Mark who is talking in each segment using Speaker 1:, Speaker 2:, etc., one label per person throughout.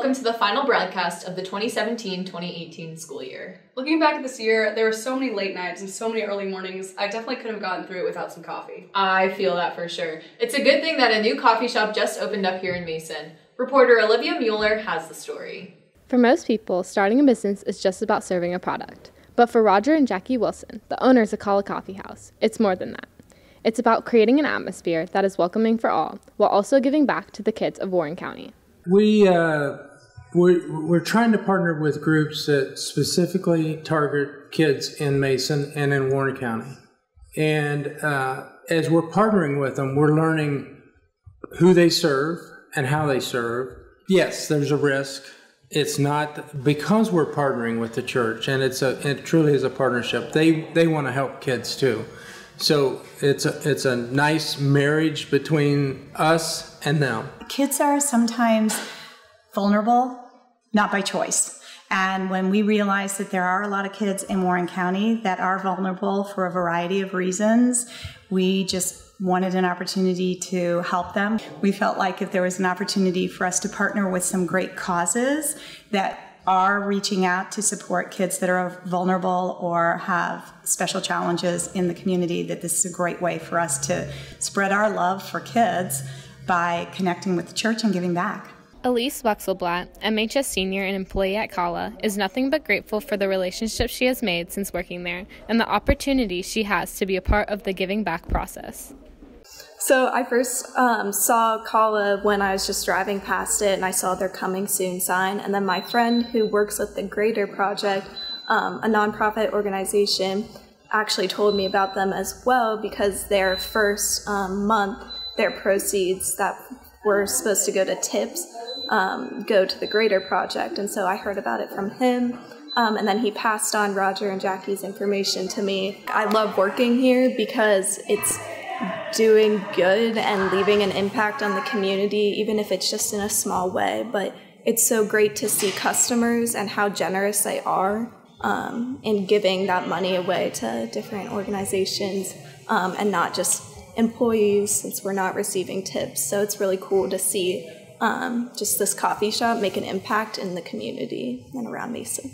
Speaker 1: welcome to the final broadcast of the 2017-2018 school year.
Speaker 2: Looking back at this year, there were so many late nights and so many early mornings, I definitely couldn't have gotten through it without some coffee.
Speaker 1: I feel that for sure. It's a good thing that a new coffee shop just opened up here in Mason. Reporter Olivia Mueller has the story.
Speaker 3: For most people, starting a business is just about serving a product. But for Roger and Jackie Wilson, the owners of Calla Coffee House, it's more than that. It's about creating an atmosphere that is welcoming for all, while also giving back to the kids of Warren County.
Speaker 4: We're trying to partner with groups that specifically target kids in Mason and in Warren County. And as we're partnering with them, we're learning who they serve and how they serve. Yes, there's a risk. It's not because we're partnering with the church, and it truly is a partnership. They want to help kids too. So it's a nice marriage between us and them.
Speaker 5: Kids are sometimes vulnerable, not by choice. And when we realize that there are a lot of kids in Warren County that are vulnerable for a variety of reasons, we just wanted an opportunity to help them. We felt like if there was an opportunity for us to partner with some great causes that are reaching out to support kids that are vulnerable or have special challenges in the community, that this is a great way for us to spread our love for kids by connecting with the church and giving back.
Speaker 3: Elise Wexelblatt, MHS senior and employee at Calla, is nothing but grateful for the relationship she has made since working there and the opportunity she has to be a part of the giving back process.
Speaker 6: So I first saw Calla when I was just driving past it, and I saw their coming soon sign. And then my friend who works with the Greater Project, a nonprofit organization, actually told me about them as well, because their first month, their proceeds that were supposed to go to tips go to the Greater Project. And so I heard about it from him. And then he passed on Roger and Jackie's information to me. I love working here because it's doing good and leaving an impact on the community, even if it's just in a small way. But it's so great to see customers and how generous they are in giving that money away to different organizations and not just employees, since we're not receiving tips. So it's really cool to see just this coffee shop make an impact in the community and around Mason.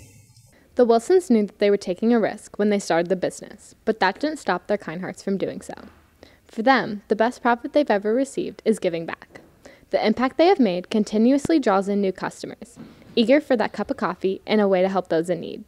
Speaker 3: The Wilsons knew that they were taking a risk when they started the business, but that didn't stop their kind hearts from doing so. For them, the best profit they've ever received is giving back. The impact they have made continuously draws in new customers, eager for that cup of coffee and a way to help those in need.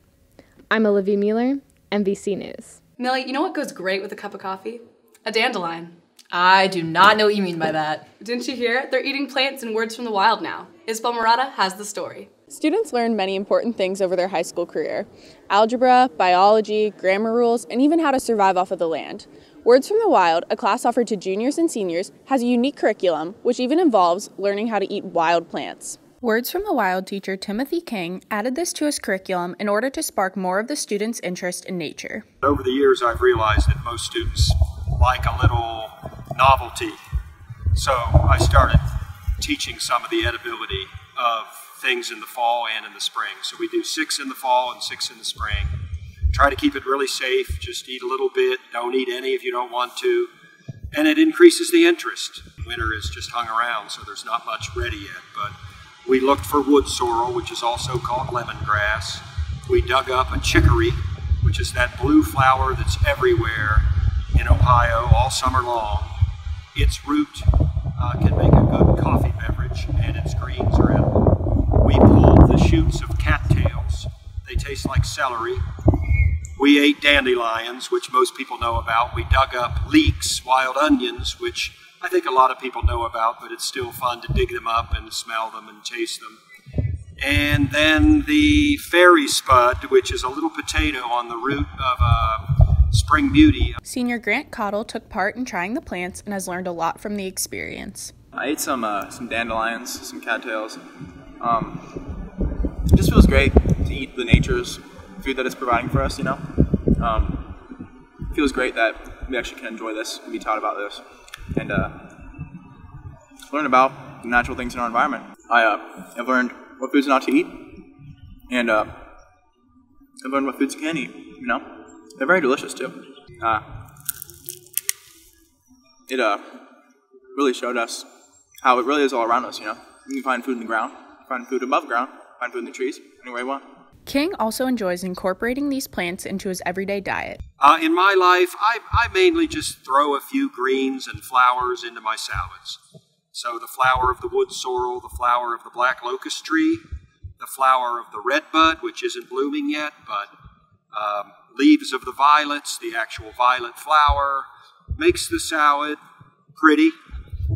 Speaker 3: I'm Olivia Mueller, MBC News.
Speaker 2: Millie, you know what goes great with a cup of coffee? A dandelion.
Speaker 1: I do not know what you mean by that.
Speaker 2: Didn't you hear? They're eating plants and words from the wild now. Isabel Murata has the story.
Speaker 7: Students learn many important things over their high school career: algebra, biology, grammar rules, and even how to survive off of the land. Words from the Wild, a class offered to juniors and seniors, has a unique curriculum, which even involves learning how to eat wild plants. Words from the Wild teacher Timothy King added this to his curriculum in order to spark more of the students' interest in nature.
Speaker 8: Over the years, I've realized that most students like a little novelty. So I started teaching some of the edibility of things in the fall and in the spring. So we do 6 in the fall and 6 in the spring. Try to keep it really safe. Just eat a little bit. Don't eat any if you don't want to. And it increases the interest. Winter is just hung around, so there's not much ready yet. But we looked for wood sorrel, which is also called lemongrass. We dug up a chicory, which is that blue flower that's everywhere in Ohio all summer long. Its root can make a good coffee beverage, and its greens are edible. We pulled the shoots of cattails. They taste like celery. We ate dandelions, which most people know about. We dug up leeks, wild onions, which I think a lot of people know about, but it's still fun to dig them up and smell them and taste them. And then the fairy spud, which is a little potato on the root of spring beauty.
Speaker 7: Senior Grant Cottle took part in trying the plants and has learned a lot from the experience.
Speaker 9: I ate some dandelions, some cattails. It just feels great to eat the nature's food that it's providing for us, you know. It feels great that we actually can enjoy this and be taught about this and learn about the natural things in our environment. I've learned what foods not to eat, and I've learned what foods you can eat, you know. They're very delicious too. It really showed us how it really is all around us, you know. You can find food in the ground, find food above ground, find food in the trees, any way you want.
Speaker 7: King also enjoys incorporating these plants into his everyday diet.
Speaker 8: In my life, I mainly just throw a few greens and flowers into my salads. So the flower of the wood sorrel, the flower of the black locust tree, the flower of the redbud, which isn't blooming yet, but leaves of the violets, the actual violet flower, makes the salad pretty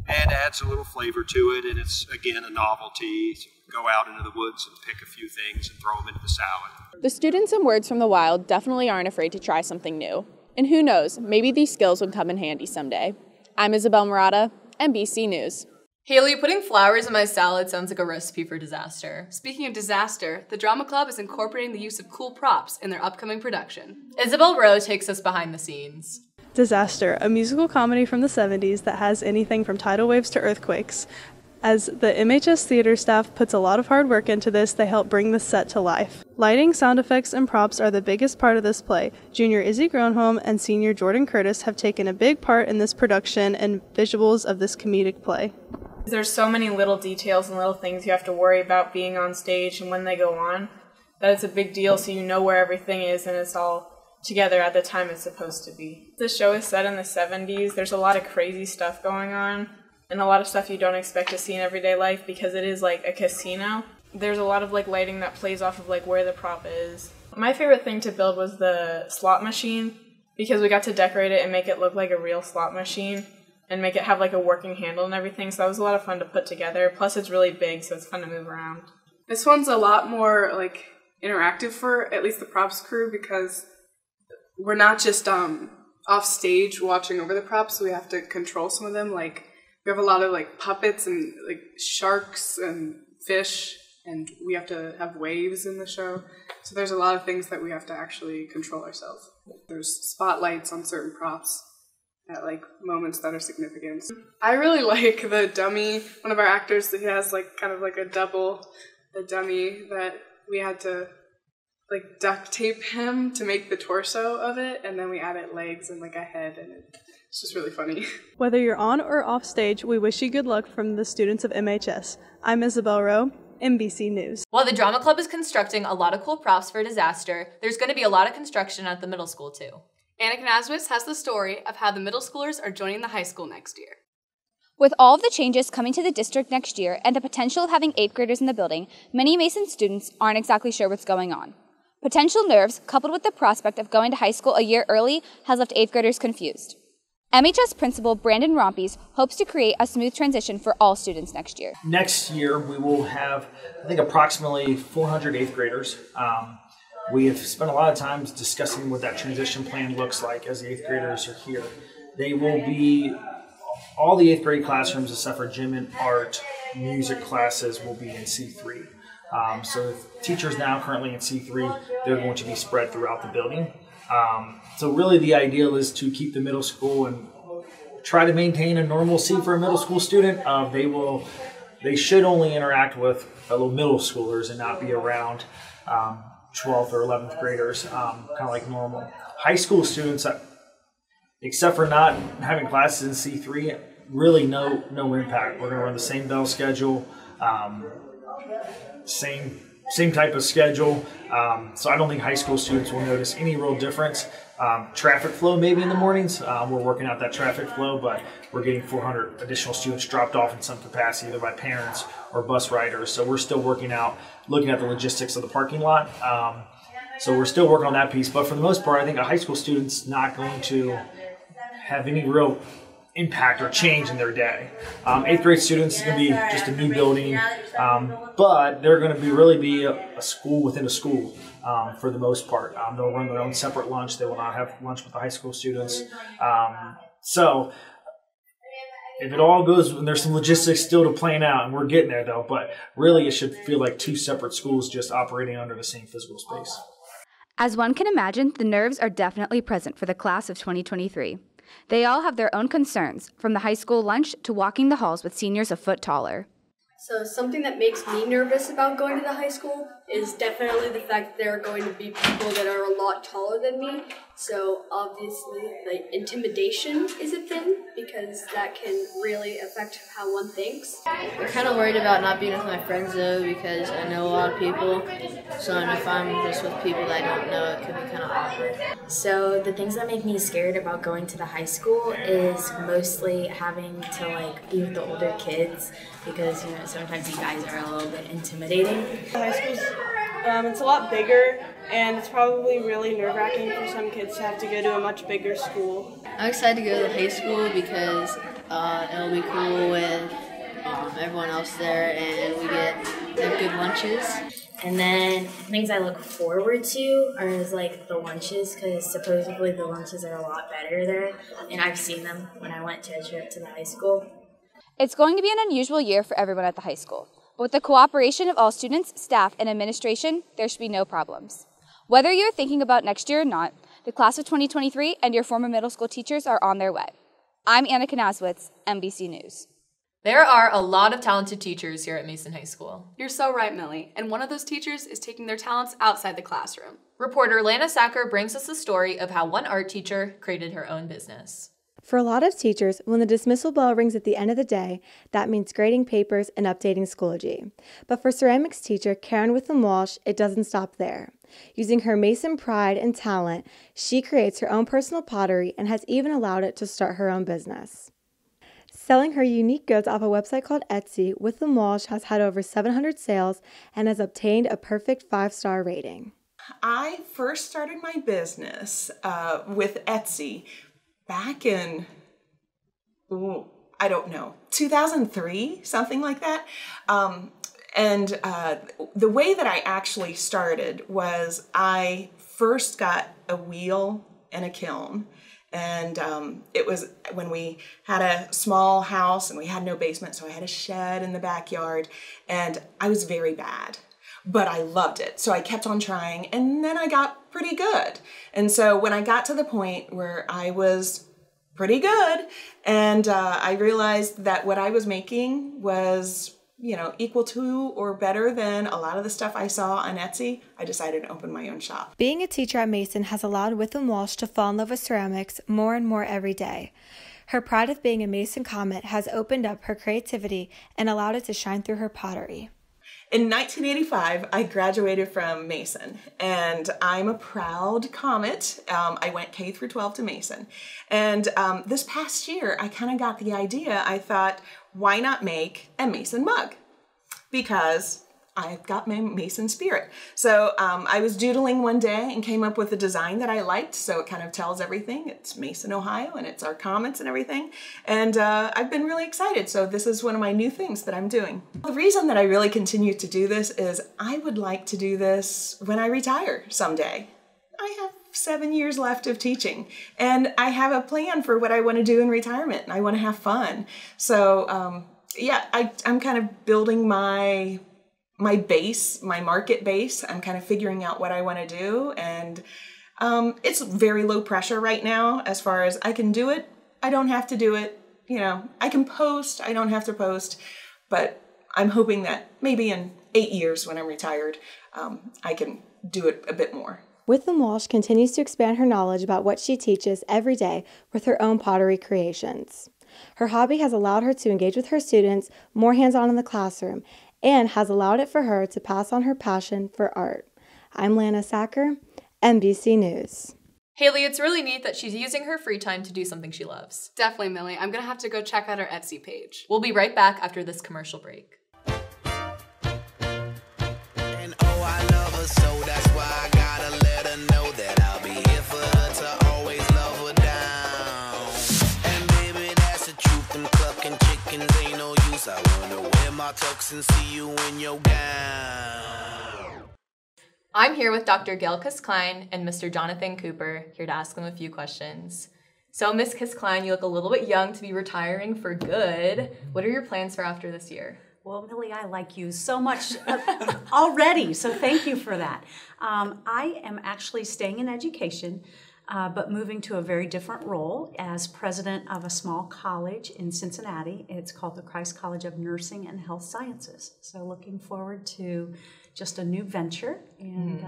Speaker 8: and adds a little flavor to it. And it's, again, a novelty. Go out into the woods and pick a few things and throw them into the salad.
Speaker 7: The students in Words from the Wild definitely aren't afraid to try something new. And who knows, maybe these skills would come in handy someday. I'm Isabel Murata, MBC News.
Speaker 1: Haley, putting flowers in my salad sounds like a recipe for disaster.
Speaker 2: Speaking of disaster, the Drama Club is incorporating the use of cool props in their upcoming production.
Speaker 1: Isabel Rowe takes us behind the scenes.
Speaker 10: Disaster, a musical comedy from the 70s that has anything from tidal waves to earthquakes. As the MHS theater staff puts a lot of hard work into this, they help bring the set to life. Lighting, sound effects, and props are the biggest part of this play. Junior Izzy Gronholm and Senior Jordan Curtis have taken a big part in this production and visuals of this comedic play.
Speaker 11: There's so many little details and little things you have to worry about being on stage and when they go on, that it's a big deal, so you know where everything is and it's all together at the time it's supposed to be. The show is set in the 70s. There's a lot of crazy stuff going on and a lot of stuff you don't expect to see in everyday life because it is like a casino. There's a lot of like lighting that plays off of like where the prop is. My favorite thing to build was the slot machine because we got to decorate it and make it look like a real slot machine and make it have like a working handle and everything, so that was a lot of fun to put together. Plus it's really big, so it's fun to move around.
Speaker 12: This one's a lot more like interactive for at least the props crew because we're not just off stage watching over the props, so we have to control some of them. Like we have a lot of like puppets and like sharks and fish, and we have to have waves in the show. So there's a lot of things that we have to actually control ourselves. There's spotlights on certain props at like moments that are significant. I really like the dummy. One of our actors, he has like kind of like a dummy that we had to like duct tape him to make the torso of it, and then we added legs and like a head, and it's just really funny.
Speaker 10: Whether you're on or off stage, we wish you good luck from the students of MHS. I'm Isabel Rowe, MBC News.
Speaker 1: While the Drama Club is constructing a lot of cool props for disaster, there's going to be a lot of construction at the middle school too.
Speaker 2: Annika Naswitz has the story of how the middle schoolers are joining the high school next year.
Speaker 13: With all of the changes coming to the district next year and the potential of having 8th graders in the building, many Mason students aren't exactly sure what's going on. Potential nerves, coupled with the prospect of going to high school a year early, has left 8th graders confused. MHS Principal Brandon Rompies hopes to create a smooth transition for all students next year.
Speaker 14: Next year, we will have, I think, approximately 400 8th graders. We have spent a lot of time discussing what that transition plan looks like as the 8th graders are here. They will be, all the 8th grade classrooms except for gym and art, music classes will be in C3. So the teachers now currently in C3, they're going to be spread throughout the building. So really the ideal is to keep the middle school and try to maintain a normalcy for a middle school student. They should only interact with fellow middle schoolers and not be around 12th or 11th graders, kind of like normal. High school students, except for not having classes in C3, really no impact. We're going to run the same bell schedule, same type of schedule. So I don't think high school students will notice any real difference. Traffic flow maybe in the mornings. We're working out that traffic flow, but we're getting 400 additional students dropped off in some capacity, either by parents or bus riders. So we're still looking at the logistics of the parking lot. So we're still working on that piece. But for the most part, I think a high school student's not going to have any real impact or change in their day. 8th grade students is going to be just a new building, but they're going to really be a school within a school for the most part. They'll run their own separate lunch. They will not have lunch with the high school students. So if it all goes, and there's some logistics still to plan out, and we're getting there though, but really it should feel like two separate schools just operating under the same physical space.
Speaker 13: As one can imagine, the nerves are definitely present for the class of 2023. They all have their own concerns, from the high school lunch to walking the halls with seniors a foot taller.
Speaker 15: So something that makes me nervous about going to the high school is definitely the fact that there are going to be people that are a lot taller than me. So obviously, like, intimidation is a thing because that can really affect how one thinks.
Speaker 16: I'm kind of worried about not being with my friends though because I know a lot of people. So if I'm just with people that I don't know, it could be kind of awkward.
Speaker 17: So the things that make me scared about going to the high school is mostly having to like be with the older kids because sometimes you guys are a little bit intimidating.
Speaker 18: High school's it's a lot bigger and it's probably really nerve-wracking for some kids to have to go to a much bigger school.
Speaker 16: I'm excited to go to high school because it'll be cool with everyone else there and we get good lunches.
Speaker 17: And then things I look forward to are like the lunches because supposedly the lunches are a lot better there and I've seen them when I went to a trip to the high school.
Speaker 13: It's going to be an unusual year for everyone at the high school. But with the cooperation of all students, staff, and administration, there should be no problems. Whether you're thinking about next year or not, the class of 2023 and your former middle school teachers are on their way. I'm Anna Knaswitz, MBC News.
Speaker 1: There are a lot of talented teachers here at Mason High School.
Speaker 2: You're so right, Millie. And one of those teachers is taking their talents outside the classroom.
Speaker 1: Reporter Lana Sacker brings us the story of how one art teacher created her own business.
Speaker 19: For a lot of teachers, when the dismissal bell rings at the end of the day, that means grading papers and updating Schoology. But for ceramics teacher Karen Witham-Walsh, it doesn't stop there. Using her Mason pride and talent, she creates her own personal pottery and has even allowed it to start her own business. Selling her unique goods off a website called Etsy, Witham-Walsh has had over 700 sales and has obtained a perfect 5-star rating.
Speaker 20: I first started my business with Etsy back in, I don't know, 2003, something like that. The way that I actually started was I first got a wheel and a kiln. And it was when we had a small house and we had no basement, so I had a shed in the backyard, and I was very bad. But I loved it, so I kept on trying, and then I got pretty good. And so when I got to the point where I was pretty good, and I realized that what I was making was, equal to or better than a lot of the stuff I saw on Etsy, I decided to open my own shop.
Speaker 19: Being a teacher at Mason has allowed Witham-Walsh to fall in love with ceramics more and more every day. Her pride of being a Mason Comet has opened up her creativity and allowed it to shine through her pottery.
Speaker 20: In 1985, I graduated from Mason, and I'm a proud Comet. I went K through 12 to Mason. And this past year, I kind of got the idea. I thought, why not make a Mason mug? Because I've got my Mason spirit. So I was doodling one day and came up with a design that I liked. So it kind of tells everything. It's Mason, Ohio, and it's our Comets and everything. And I've been really excited. So this is one of my new things that I'm doing. The reason that I really continue to do this is I would like to do this when I retire someday. I have 7 years left of teaching, and I have a plan for what I want to do in retirement, and I want to have fun. So yeah, I'm kind of building my base, my market base. I'm kind of figuring out what I want to do, and it's very low pressure right now as far as I can do it. I don't have to do it. I can post, I don't have to post, but I'm hoping that maybe in 8 years when I'm retired, I can do it a bit more.
Speaker 19: Witham-Walsh continues to expand her knowledge about what she teaches every day with her own pottery creations. Her hobby has allowed her to engage with her students more hands-on in the classroom and has allowed it for her to pass on her passion for art. I'm Lana Sacker, MBC News.
Speaker 1: Haley, it's really neat that she's using her free time to do something she loves.
Speaker 2: Definitely, Millie. I'm going to have to go check out her Etsy page.
Speaker 1: We'll be right back after this commercial break.
Speaker 21: And oh, I love her so that's why I gotta let her know that I'll be here for her to always love her down. And baby, that's the truth, them clucking chickens ain't no use. I wanna wear my tux and see you in your gown.
Speaker 1: I'm here with Dr. Gail Kiss-Klein and Mr. Jonathan Cooper, here to ask them a few questions. So, Ms. Kiss-Klein, you look a little bit young to be retiring for good. What are your plans for after this year?
Speaker 22: Well, Millie, I like you so much already, so thank you for that. I am actually staying in education.
Speaker 4: but moving to a very different role as president of a small college in Cincinnati. It's called the Christ College of Nursing and Health Sciences. So looking forward to just a new venture and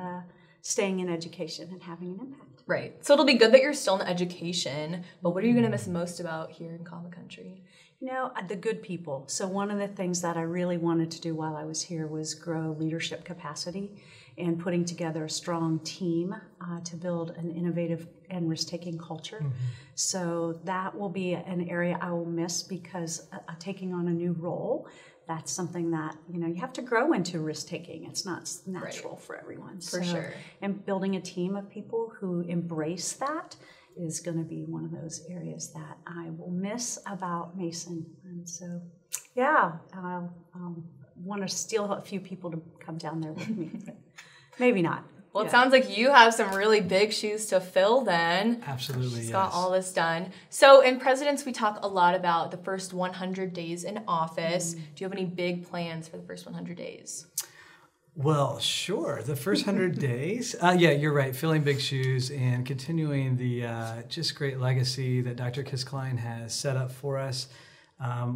Speaker 4: staying in education and having an impact.
Speaker 1: Right. So it'll be good that you're still in education, but what are you going to miss most about here in Common Country?
Speaker 4: You know, the good people. So one of the things that I really wanted to do while I was here was grow leadership capacity and putting together a strong team to build an innovative and risk-taking culture. So that will be an area I will miss because taking on a new role, that's something that, you know, you have to grow into risk-taking. It's not natural for everyone.
Speaker 1: For sure.
Speaker 4: And building a team of people who embrace that is going to be one of those areas that I will miss about Mason. And so, yeah, I'll want to steal a few people to come down there with me, but maybe not.
Speaker 1: Well, it sounds like you have some really big shoes to fill then.
Speaker 5: Absolutely,
Speaker 1: She's
Speaker 5: yes.
Speaker 1: got all this done. So in Presidents, we talk a lot about the first 100 days in office. Do you have any big plans for the first 100 days?
Speaker 5: Well, sure. The first 100 days. Yeah, you're right. Filling big shoes and continuing the just great legacy that Dr. Kiss-Klein has set up for us.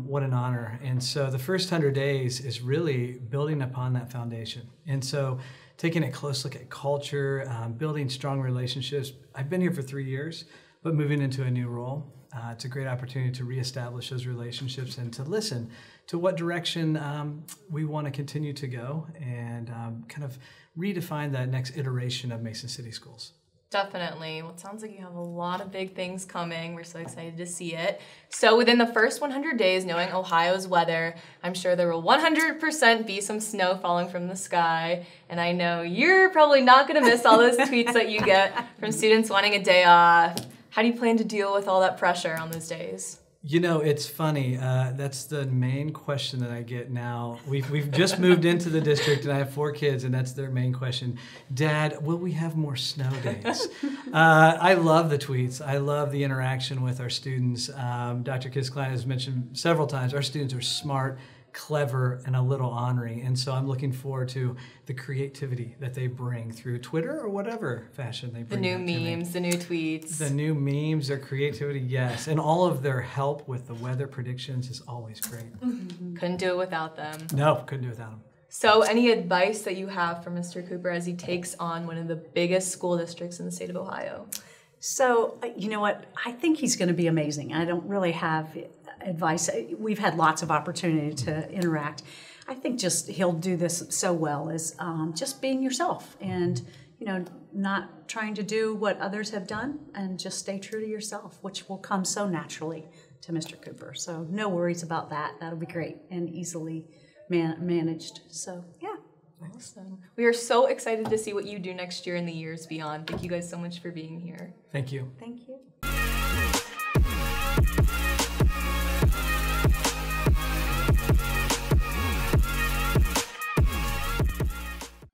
Speaker 5: What an honor. And so the first 100 days is really building upon that foundation. And so taking a close look at culture, building strong relationships. I've been here for 3 years, but moving into a new role. It's a great opportunity to reestablish those relationships and to listen to what direction we want to continue to go and kind of redefine that next iteration of Mason City Schools.
Speaker 1: Definitely. Well, it sounds like you have a lot of big things coming. We're so excited to see it. So within the first 100 days, knowing Ohio's weather, I'm sure there will 100% be some snow falling from the sky. And I know you're probably not going to miss all those tweets that you get from students wanting a day off. How do you plan to deal with all that pressure on those days?
Speaker 5: You know, it's funny. That's the main question that I get now. We've just moved into the district, and I have 4 kids, and that's their main question. Dad, will we have more snow days? I love the tweets. I love the interaction with our students. Dr. Kiss-Klein has mentioned several times, our students are smart, clever, and a little ornery. And so I'm looking forward to the creativity that they bring through Twitter or whatever fashion they bring.
Speaker 1: The new memes, the new tweets.
Speaker 5: The new memes, their creativity, yes. And all of their help with the weather predictions is always great.
Speaker 1: Couldn't do it without them.
Speaker 5: No, couldn't do it without them.
Speaker 1: So any advice that you have for Mr. Cooper as he takes on one of the biggest school districts in the state of Ohio?
Speaker 4: So, you know what? I think he's going to be amazing. I don't really have advice. We've had lots of opportunity to interact. I think just he'll do this so well as just being yourself and, you know, not trying to do what others have done and just stay true to yourself, which will come so naturally to Mr. Cooper. So no worries about that. That'll be great and easily managed. So, yeah.
Speaker 1: Awesome. We are so excited to see what you do next year and the years beyond. Thank you guys so much for being here.
Speaker 5: Thank you.
Speaker 4: Thank you.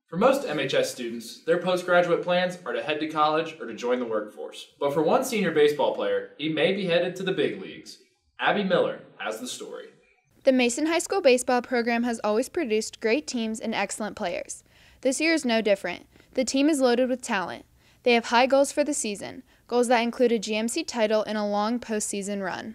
Speaker 23: For most MHS students, their postgraduate plans are to head to college or to join the workforce. But for one senior baseball player, he may be headed to the big leagues. Abby Miller has the story.
Speaker 24: The Mason High School baseball program has always produced great teams and excellent players. This year is no different. The team is loaded with talent. They have high goals for the season, goals that include a GMC title and a long postseason run.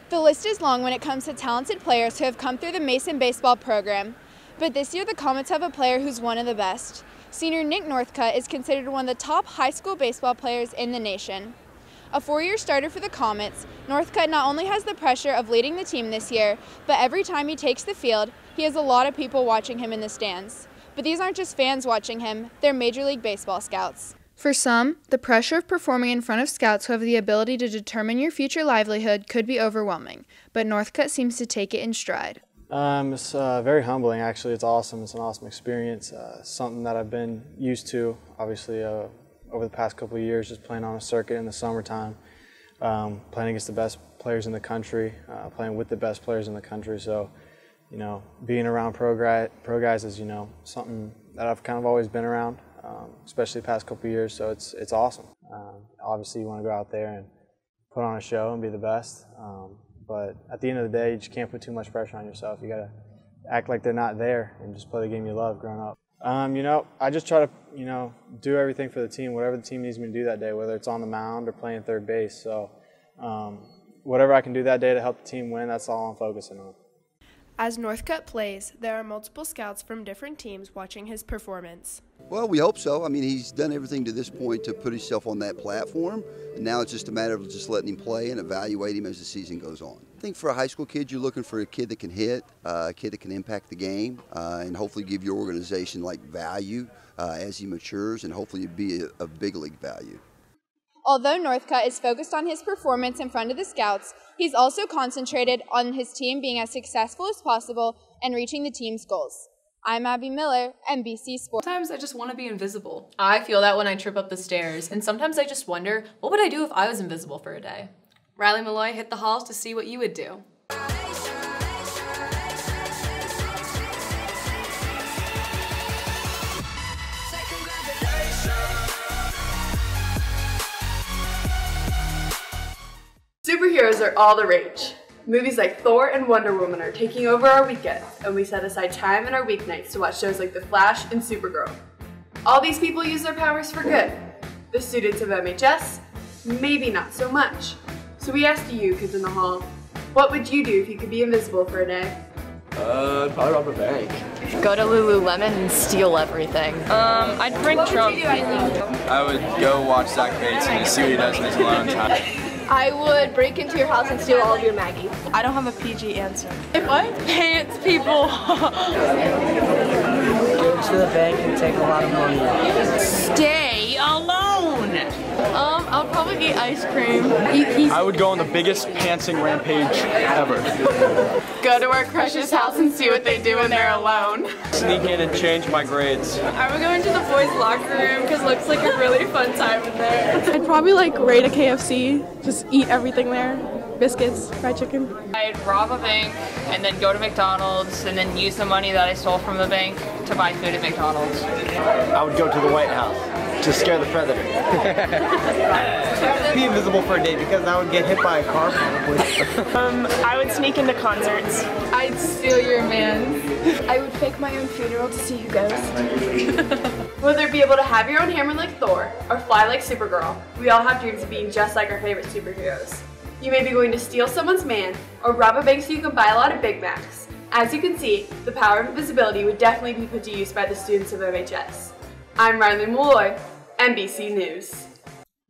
Speaker 24: The list is long when it comes to talented players who have come through the Mason baseball program, but this year the Comets have a player who's one of the best. Senior Nick Northcutt is considered one of the top high school baseball players in the nation. A 4-year starter for the Comets, Northcutt not only has the pressure of leading the team this year, but every time he takes the field, he has a lot of people watching him in the stands. But these aren't just fans watching him, they're Major League Baseball scouts. For some, the pressure of performing in front of scouts who have the ability to determine your future livelihood could be overwhelming, but Northcutt seems to take it in stride.
Speaker 25: It's very humbling, actually. It's awesome. It's an awesome experience, something that I've been used to, obviously, over the past couple of years, just playing on a circuit in the summertime, playing against the best players in the country, playing with the best players in the country. So, you know, being around pro guys is, you know, something that I've kind of always been around, especially the past couple of years. So it's awesome. Obviously, you want to go out there and put on a show and be the best. But at the end of the day, you just can't put too much pressure on yourself. You got to act like they're not there and just play the game you love growing up. You know, I just try to you know, do everything for the team, whatever the team needs me to do that day, whether it's on the mound or playing third base. So whatever I can do that day to help the team win, that's all I'm focusing on.
Speaker 3: As Northcutt plays, there are multiple scouts from different teams watching his performance.
Speaker 6: Well, we hope so. I mean, he's done everything to this point to put himself on that platform, and now it's just a matter of just letting him play and evaluate him as the season goes on. I think for a high school kid, you're looking for a kid that can hit, a kid that can impact the game, and hopefully give your organization like value as he matures, and hopefully be a big league value.
Speaker 24: Although Northcutt is focused on his performance in front of the scouts, he's also concentrated on his team being as successful as possible and reaching the team's goals. I'm Abby Miller, MBC Sports.
Speaker 2: Sometimes I just want to be invisible.
Speaker 1: I feel that when I trip up the stairs, and sometimes I just wonder, what would I do if I was invisible for a day?
Speaker 2: Riley Malloy hit the halls to see what you would do. Superheroes are all the rage. Movies like Thor and Wonder Woman are taking over our weekends, and we set aside time in our weeknights to watch shows like The Flash and Supergirl. All these people use their powers for good. The students of MHS, maybe not so much. So we asked you, kids in the hall, what would you do if you could be invisible for a day?
Speaker 7: Probably rob a bank.
Speaker 1: Go to Lululemon and steal everything.
Speaker 7: I'd prank Trump. I would go watch Zach Bates and see what he does in his alone time.
Speaker 24: I would break into your house and steal all of your Maggie.
Speaker 3: I don't have a PG answer.
Speaker 24: What?
Speaker 3: Pants people.
Speaker 8: Go to the bank and take a lot of money out.
Speaker 3: Stay alone. I'll probably eat ice cream.
Speaker 7: I would go on the biggest pantsing rampage ever.
Speaker 3: Go to our crush's house and see what they do when they're alone.
Speaker 7: Sneak in and change my grades.
Speaker 3: I would go into the boys' locker room because it looks like a really fun time in there.
Speaker 10: I'd probably like raid a KFC, just eat everything there. Biscuits, fried chicken.
Speaker 11: I'd rob a bank and then go to McDonald's and then use the money that I stole from the bank to buy food at McDonald's.
Speaker 7: I would go to the White House to scare the president.
Speaker 8: Be invisible for a day because I would get hit by a car probably.
Speaker 3: I would sneak into concerts.
Speaker 11: I'd steal your man.
Speaker 3: I would fake my own funeral to see who goes.
Speaker 2: Whether be able to have your own hammer like Thor or fly like Supergirl, we all have dreams of being just like our favorite superheroes. You may be going to steal someone's man or rob a bank so you can buy a lot of Big Macs. As you can see, the power of invisibility would definitely be put to use by the students of MHS. I'm Riley Malloy, NBC News.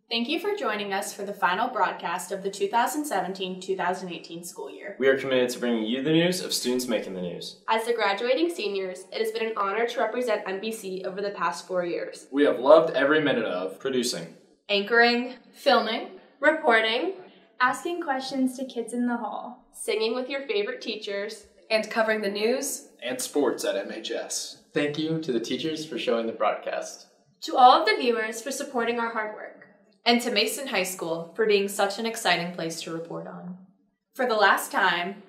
Speaker 9: Thank you for joining us for the final broadcast of the 2017-2018 school year.
Speaker 26: We are committed to bringing you the news of students making the news.
Speaker 9: As the graduating seniors, it has been an honor to represent NBC over the past 4 years.
Speaker 23: We have loved every minute of producing,
Speaker 9: anchoring,
Speaker 24: filming,
Speaker 9: reporting,
Speaker 24: asking questions to kids in the hall,
Speaker 9: singing with your favorite teachers,
Speaker 2: and covering the news
Speaker 23: and sports at MHS.
Speaker 26: Thank you to the teachers for showing the broadcast.
Speaker 9: To all of the viewers for supporting our hard work.
Speaker 1: And to Mason High School for being such an exciting place to report on.
Speaker 9: For the last time,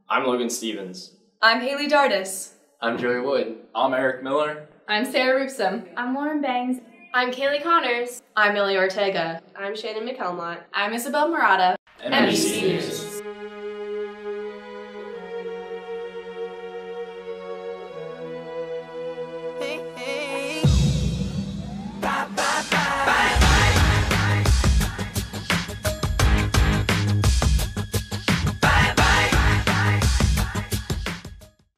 Speaker 26: I'm Logan Stevens.
Speaker 1: I'm Haley Dardis.
Speaker 26: I'm Joey Wood.
Speaker 23: I'm Eric Miller.
Speaker 9: I'm Sarah Roopsum.
Speaker 24: I'm Lauren Bangs.
Speaker 9: I'm Kaylee Connors.
Speaker 1: I'm Millie Ortega.
Speaker 9: I'm Shannon McHelmont. I'm Isabel Murata.
Speaker 26: NBC News.